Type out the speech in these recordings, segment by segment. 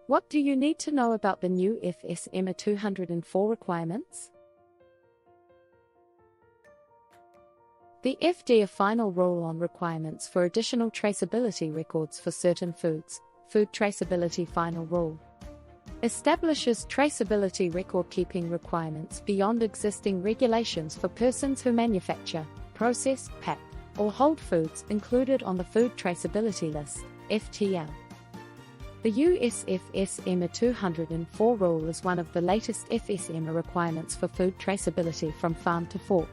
What do you need to know about the new FSMA 204 requirements? The FDA Final Rule on Requirements for Additional Traceability Records for Certain Foods, Food Traceability Final Rule, establishes traceability record-keeping requirements beyond existing regulations for persons who manufacture, process, pack, or hold foods included on the Food Traceability List, FTL. The US FSMA 204 rule is one of the latest FSMA requirements for food traceability from farm to fork.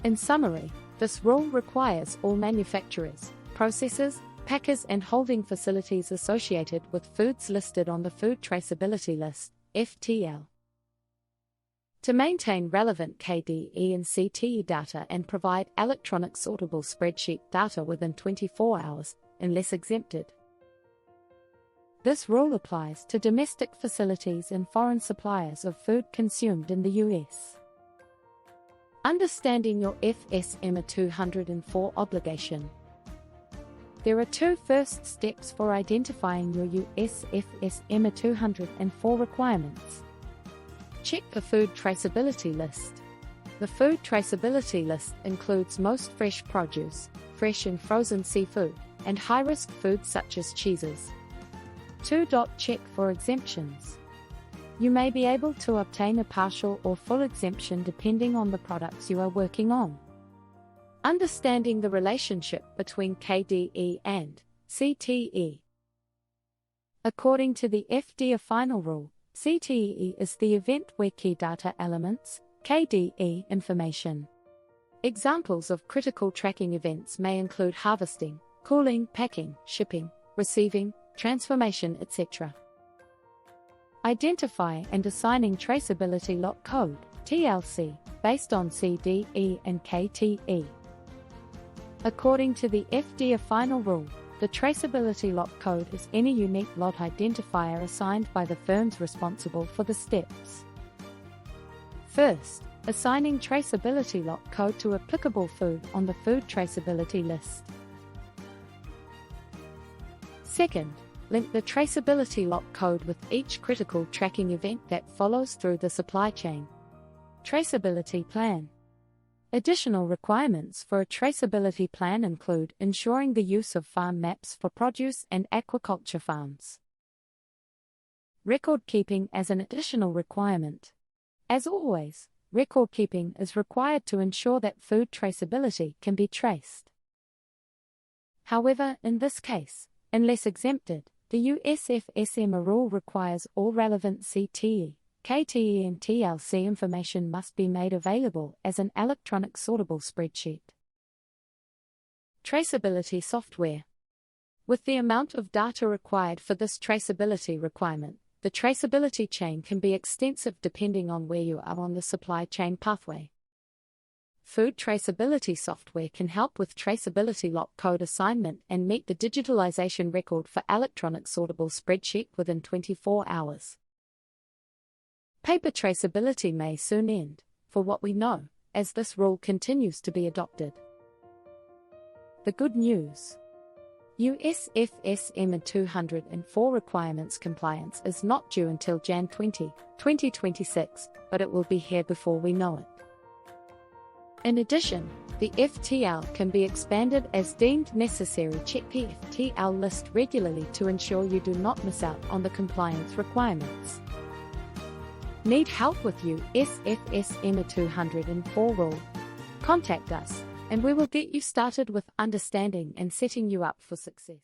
In summary, this rule requires all manufacturers, processors, packers and holding facilities associated with foods listed on the Food Traceability List, FTL, to maintain relevant KDE and CTE data and provide electronic sortable spreadsheet data within 24 hours, unless exempted. This rule applies to domestic facilities and foreign suppliers of food consumed in the US. Understanding your FSMA 204 obligation. There are two first steps for identifying your US FSMA 204 requirements. Check the Food Traceability List. The Food Traceability List includes most fresh produce, fresh and frozen seafood, and high-risk foods such as cheeses. 2. Check for exemptions. You may be able to obtain a partial or full exemption depending on the products you are working on. Understanding the relationship between KDE and CTE. According to the FDA Final Rule, CTE is the event where key data elements, KDE information. Examples of critical tracking events may include harvesting, cooling, packing, shipping, receiving, transformation, etc. Identify and assigning traceability lot code, TLC, based on CDE and KTE. According to the FDA Final Rule, the traceability lot code is any unique lot identifier assigned by the firms responsible for the steps. First, assigning traceability lot code to applicable food on the Food Traceability List. Second, link the traceability lot code with each critical tracking event that follows through the supply chain. Traceability plan. Additional requirements for a traceability plan include ensuring the use of farm maps for produce and aquaculture farms. Record keeping as an additional requirement. As always, record keeping is required to ensure that food traceability can be traced. However, in this case, unless exempted, the US FSMA rule requires all relevant CTE, KTE and TLC information must be made available as an electronic sortable spreadsheet. Traceability software. With the amount of data required for this traceability requirement, the traceability chain can be extensive depending on where you are on the supply chain pathway. Food traceability software can help with traceability lot code assignment and meet the digitalization record for electronic sortable spreadsheet within 24 hours. Paper traceability may soon end, for what we know, as this rule continues to be adopted. The good news. US FSMA 204 requirements compliance is not due until Jan 20, 2026, but it will be here before we know it. In addition, the FTL can be expanded as deemed necessary. Check the FTL list regularly to ensure you do not miss out on the compliance requirements. Need help with US FSMA 204 rule? Contact us, and we will get you started with understanding and setting you up for success.